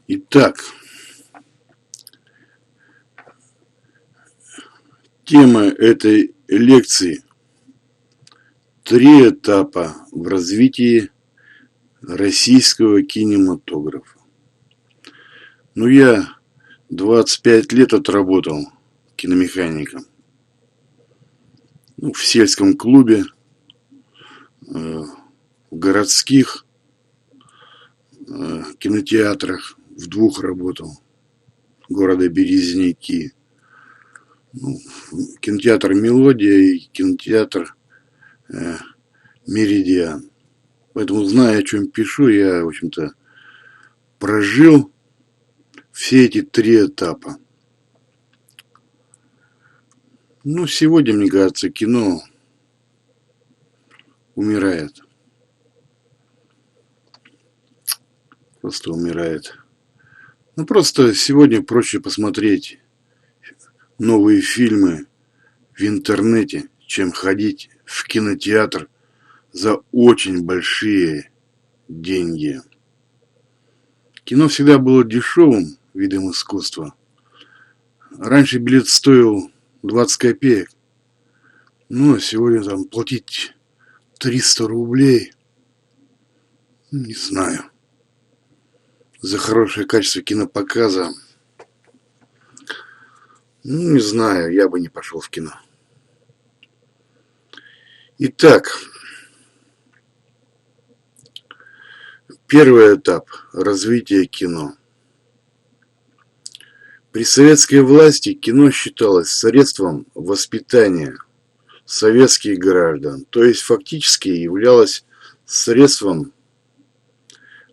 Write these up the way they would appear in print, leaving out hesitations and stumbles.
Итак, тема этой лекции – 3 этапа в развитии российского кинематографа. Я 25 лет отработал киномехаником. В сельском клубе, в городских кинотеатрах, в 2 работал, города Березники. Кинотеатр «Мелодия» и кинотеатр «Меридиан». Поэтому, зная, о чем пишу, я, в общем-то, прожил все эти 3 этапа. Сегодня, мне кажется, кино умирает. Просто умирает. Просто сегодня проще посмотреть новые фильмы в интернете, чем ходить в кинотеатр за очень большие деньги. Кино всегда было дешевым видом искусства. Раньше билет стоил 20 копеек. А сегодня там платить 300 рублей. Не знаю. За хорошее качество кинопоказа. Не знаю, я бы не пошел в кино. Итак, первый этап развития кино. При советской власти кино считалось средством воспитания советских граждан, то есть фактически являлось средством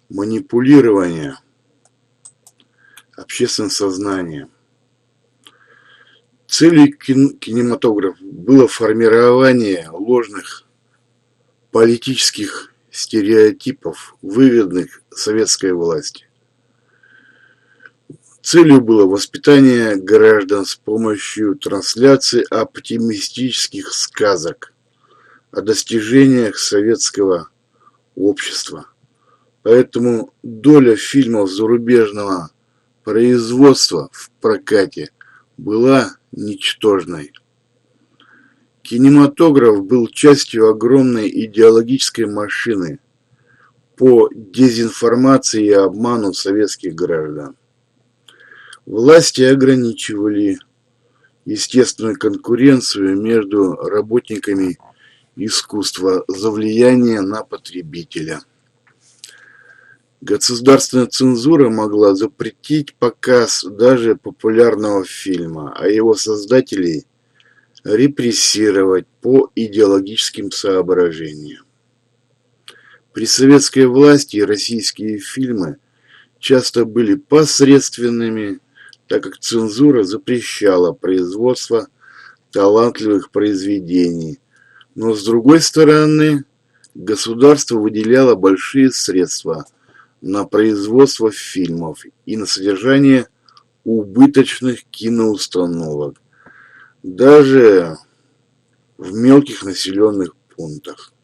манипулирования общественным сознанием. Целью кинематографа было формирование ложных политических стереотипов, выгодных советской власти. Целью было воспитание граждан с помощью трансляции оптимистических сказок о достижениях советского общества. Поэтому доля фильмов зарубежного производства в прокате была ничтожной. Кинематограф был частью огромной идеологической машины по дезинформации и обману советских граждан. Власти ограничивали естественную конкуренцию между работниками искусства за влияние на потребителя. Государственная цензура могла запретить показ даже популярного фильма, а его создателей репрессировать по идеологическим соображениям. При советской власти российские фильмы часто были посредственными, так как цензура запрещала производство талантливых произведений. Но с другой стороны, государство выделяло большие средства на производство фильмов и на содержание убыточных киноустановок, даже в мелких населенных пунктах.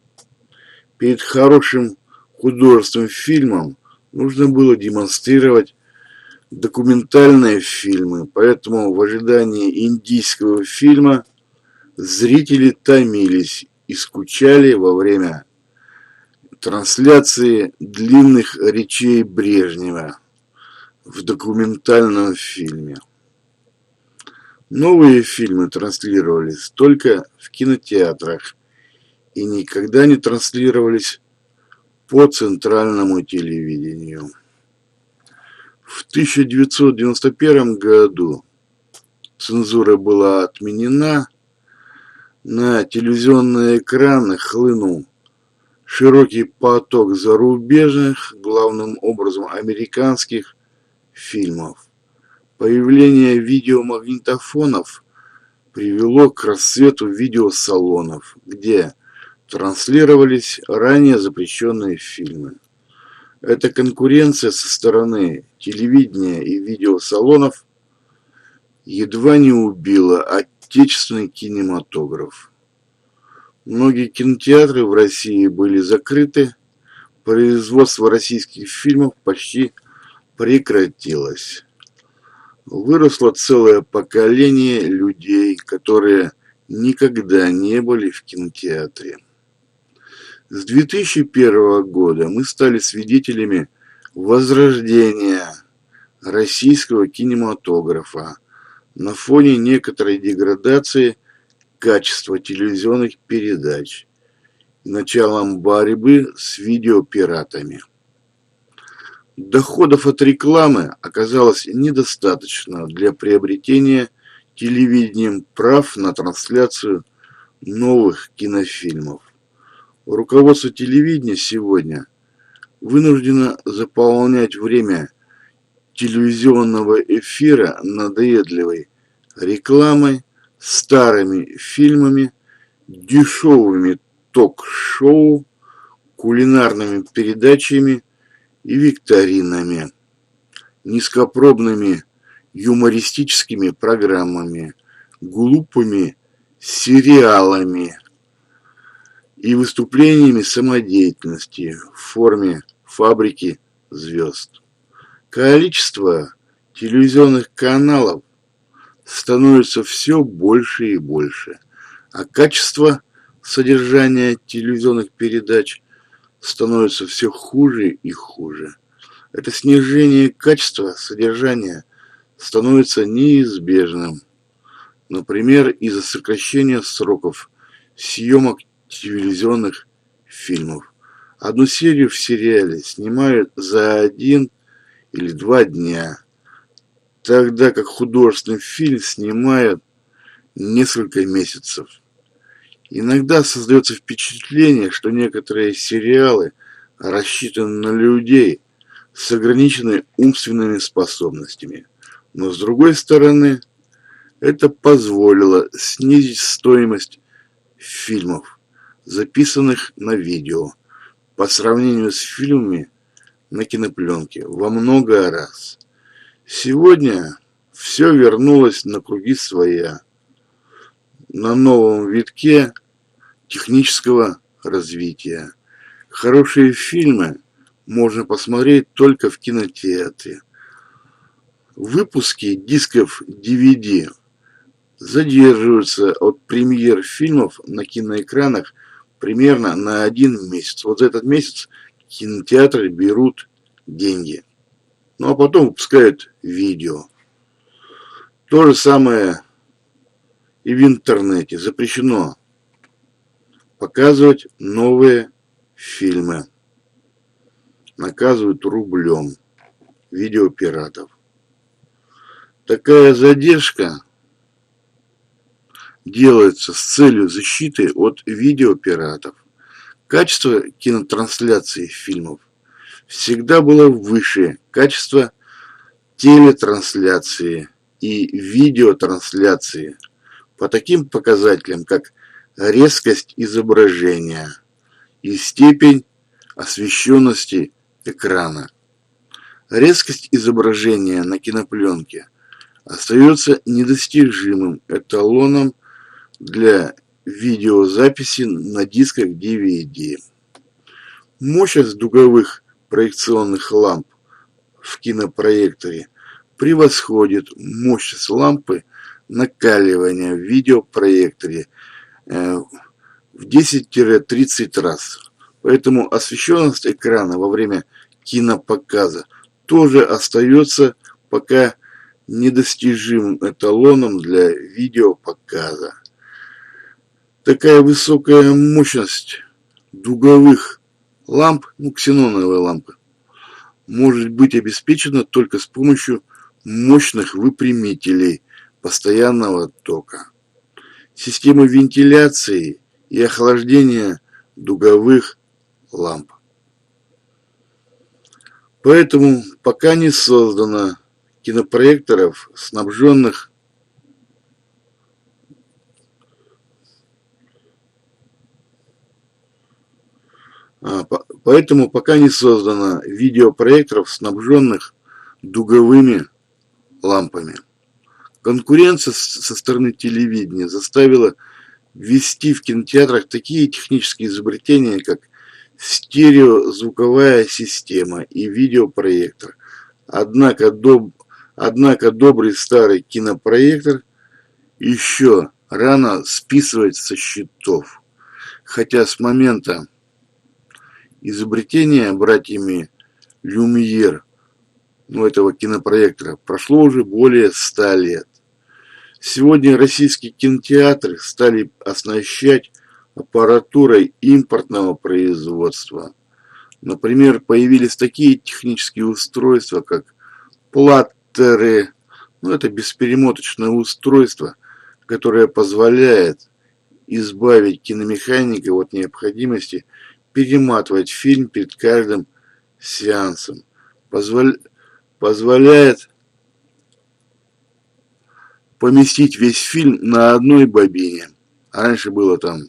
Перед хорошим художественным фильмом нужно было демонстрировать документальные фильмы, поэтому в ожидании индийского фильма зрители томились и скучали во время трансляции длинных речей Брежнева в документальном фильме. Новые фильмы транслировались только в кинотеатрах и никогда не транслировались по центральному телевидению. В 1991 году цензура была отменена, на телевизионные экраны хлынул широкий поток зарубежных, главным образом американских фильмов. Появление видеомагнитофонов привело к расцвету видеосалонов, где транслировались ранее запрещенные фильмы. Эта конкуренция со стороны телевидения и видеосалонов едва не убила отечественный кинематограф. Многие кинотеатры в России были закрыты, производство российских фильмов почти прекратилась. Выросло целое поколение людей, которые никогда не были в кинотеатре. С 2001 года мы стали свидетелями возрождения российского кинематографа на фоне некоторой деградации качества телевизионных передач и началом борьбы с видеопиратами. Доходов от рекламы оказалось недостаточно для приобретения телевидением прав на трансляцию новых кинофильмов. Руководство телевидения сегодня вынуждено заполнять время телевизионного эфира надоедливой рекламой, старыми фильмами, дешевыми ток-шоу, кулинарными передачами и викторинами, низкопробными юмористическими программами, глупыми сериалами и выступлениями самодеятельности в форме фабрики звезд. Количество телевизионных каналов становится все больше и больше, а качество содержания телевизионных передач становится все хуже и хуже. Это снижение качества содержания становится неизбежным. Например, из-за сокращения сроков съемок телевизионных фильмов. Одну серию в сериале снимают за 1 или 2 дня, тогда как художественный фильм снимают несколько месяцев. Иногда создается впечатление, что некоторые сериалы рассчитаны на людей с ограниченными умственными способностями. Но с другой стороны, это позволило снизить стоимость фильмов, записанных на видео, по сравнению с фильмами на кинопленке во много раз. Сегодня все вернулось на круги своя, на новом витке технического развития. Хорошие фильмы можно посмотреть только в кинотеатре. Выпуски дисков DVD задерживаются от премьер фильмов на киноэкранах примерно на 1 месяц. Вот за этот месяц кинотеатры берут деньги. Ну а потом выпускают видео. То же самое и в интернете. Запрещено показывать новые фильмы. Наказывают рублем видеопиратов. Такая задержка делается с целью защиты от видеопиратов. Качество кинотрансляции фильмов всегда было выше качества телетрансляции и видеотрансляции по таким показателям, как резкость изображения и степень освещенности экрана. Резкость изображения на кинопленке остается недостижимым эталоном для видеозаписи на дисках DVD. Мощность дуговых проекционных ламп в кинопроекторе превосходит мощность лампы накаливания в видеопроекторе в 10-30 раз. Поэтому освещенность экрана во время кинопоказа тоже остается пока недостижимым эталоном для видеопоказа. Такая высокая мощность дуговых ламп, ксеноновые лампы, может быть обеспечена только с помощью мощных выпрямителей постоянного тока, системы вентиляции и охлаждения дуговых ламп. Поэтому пока не создано кинопроекторов, снабженных видеопроекторов, снабженных дуговыми лампами. Конкуренция со стороны телевидения заставила ввести в кинотеатрах такие технические изобретения, как стереозвуковая система и видеопроектор, Однако, однако добрый старый кинопроектор еще рано списывать со счетов. Хотя с момента изобретения братьями Люмьер, этого кинопроектора, прошло уже более 100 лет. Сегодня российские кинотеатры стали оснащать аппаратурой импортного производства. Например, появились такие технические устройства, как платтеры, это бесперемоточное устройство, которое позволяет избавить киномеханика от необходимости перематывать фильм перед каждым сеансом. Позволяет поместить весь фильм на одной бобине. А раньше было там,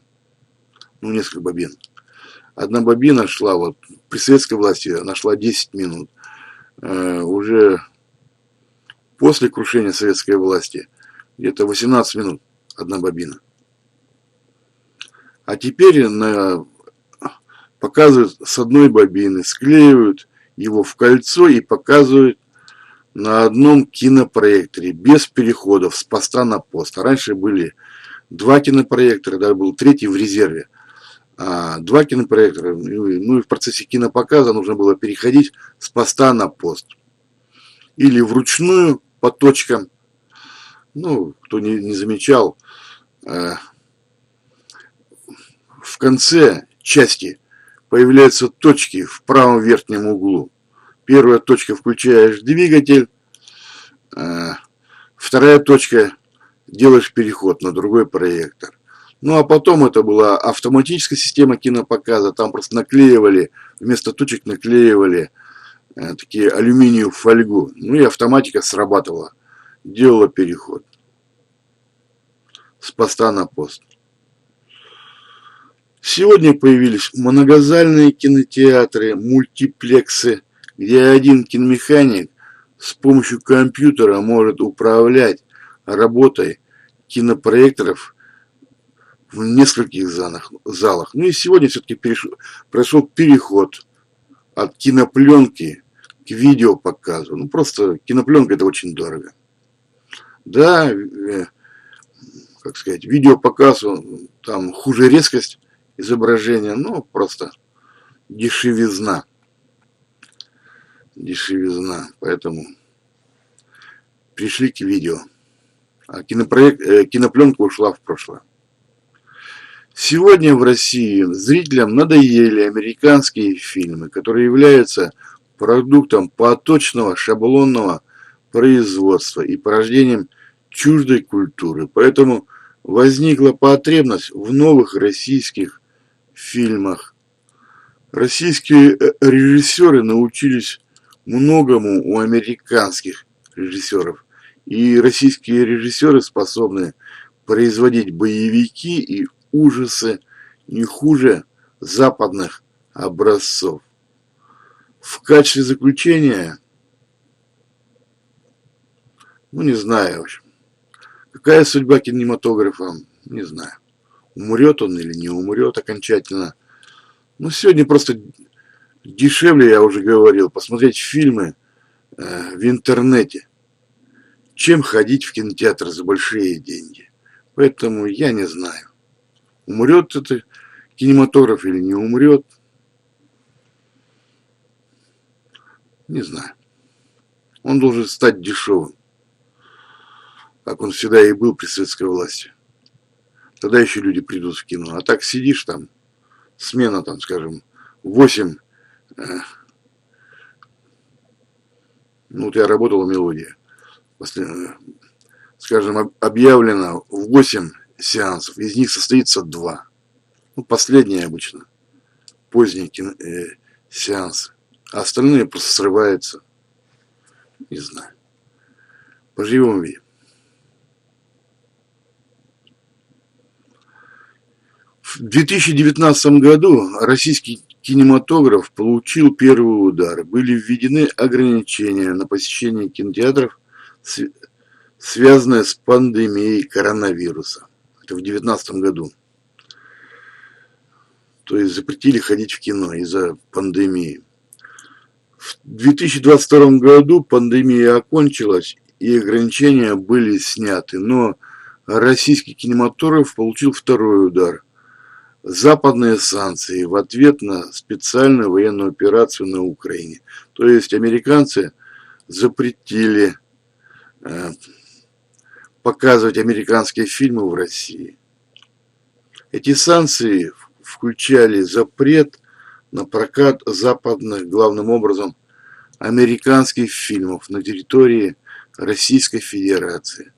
несколько бобин. Одна бобина шла, при советской власти она шла 10 минут. Уже после крушения советской власти где-то 18 минут одна бобина. А теперь показывают с одной бобины, склеивают его в кольцо и показывают на одном кинопроекторе, без переходов с поста на пост. А раньше были 2 кинопроектора, даже был 3-й в резерве. 2 кинопроектора, и в процессе кинопоказа нужно было переходить с поста на пост. Или вручную по точкам. Кто не замечал, в конце части появляются точки в правом верхнем углу. Первая точка — включаешь двигатель, вторая точка — делаешь переход на другой проектор. А потом это была автоматическая система кинопоказа, там просто наклеивали, вместо точек наклеивали такие алюминиевую фольгу, и автоматика срабатывала, делала переход с поста на пост. Сегодня появились многозальные кинотеатры, мультиплексы, где один киномеханик с помощью компьютера может управлять работой кинопроекторов в нескольких залах. И сегодня все-таки произошел переход от кинопленки к видеопоказу. Просто кинопленка — это очень дорого. Да, видеопоказ, там хуже резкость изображения, просто дешевизна. Поэтому пришли к видео. А кинопленка ушла в прошлое. Сегодня в России зрителям надоели американские фильмы, которые являются продуктом поточного шаблонного производства и порождением чуждой культуры. Поэтому возникла потребность в новых российских фильмах. Российские режиссеры научились многому у американских режиссеров. И российские режиссеры способны производить боевики и ужасы не хуже западных образцов. В качестве заключения, не знаю, в общем, какая судьба кинематографа, не знаю. Умрет он или не умрет окончательно. Сегодня просто дешевле, я уже говорил, посмотреть фильмы в интернете, чем ходить в кинотеатр за большие деньги. Поэтому я не знаю, умрет это кинематограф или не умрет. Не знаю. Он должен стать дешевым, как он всегда и был при советской власти. Тогда еще люди придут в кино. А так сидишь там, смена там, скажем, 8. Я работал в «Мелодии». Скажем, объявлено в 8 сеансов. Из них состоится 2. Последние обычно. Поздние сеансы. А остальные просто срываются. Не знаю. Поживем видим. В 2019 году российский кинематограф получил первый удар. Были введены ограничения на посещение кинотеатров, связанные с пандемией коронавируса. Это в 2019 году. То есть запретили ходить в кино из-за пандемии. В В 2022 году пандемия окончилась и ограничения были сняты, но российский кинематограф получил второй удар. Западные санкции в ответ на специальную военную операцию на Украине. То есть американцы запретили показывать американские фильмы в России. Эти санкции включали запрет на прокат западных, главным образом, американских фильмов на территории Российской Федерации.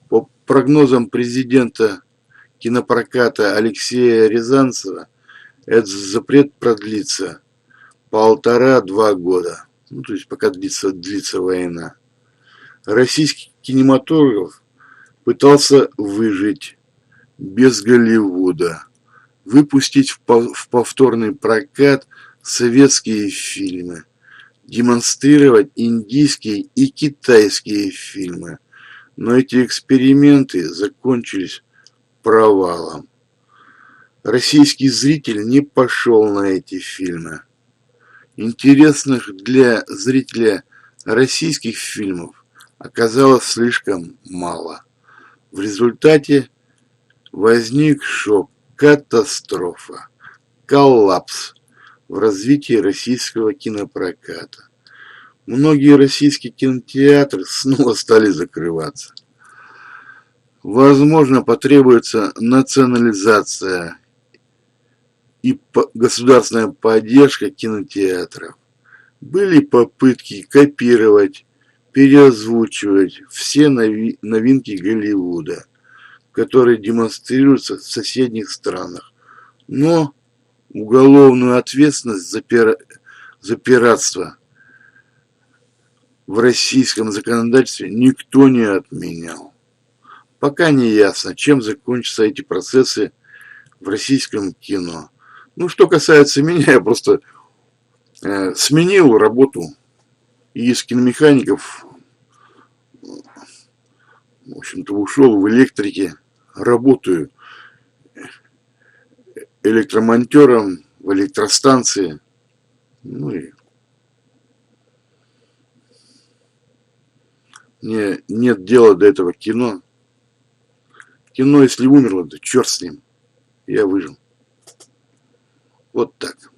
По прогнозам президента кинопроката Алексея Рязанцева, этот запрет продлится 1,5–2 года. Ну, то есть пока длится война. Российский кинематограф пытался выжить без Голливуда, выпустить в повторный прокат советские фильмы, демонстрировать индийские и китайские фильмы. Но эти эксперименты закончились провалом. Российский зритель не пошел на эти фильмы. Интересных для зрителя российских фильмов оказалось слишком мало. В результате возник шок, катастрофа, коллапс в развитии российского кинопроката. Многие российские кинотеатры снова стали закрываться. Возможно, потребуется национализация и государственная поддержка кинотеатров. Были попытки копировать, переозвучивать все новинки Голливуда, которые демонстрируются в соседних странах. Но уголовную ответственность за пиратство в российском законодательстве никто не отменял. Пока не ясно, чем закончатся эти процессы в российском кино. Ну, что касается меня, я просто сменил работу и из киномехаников, в общем-то, ушел в электрике, работаю электромонтером в электростанции. Ну и мне нет дела до этого кино. Кино, если умерло, то черт с ним. Я выжил. Вот так.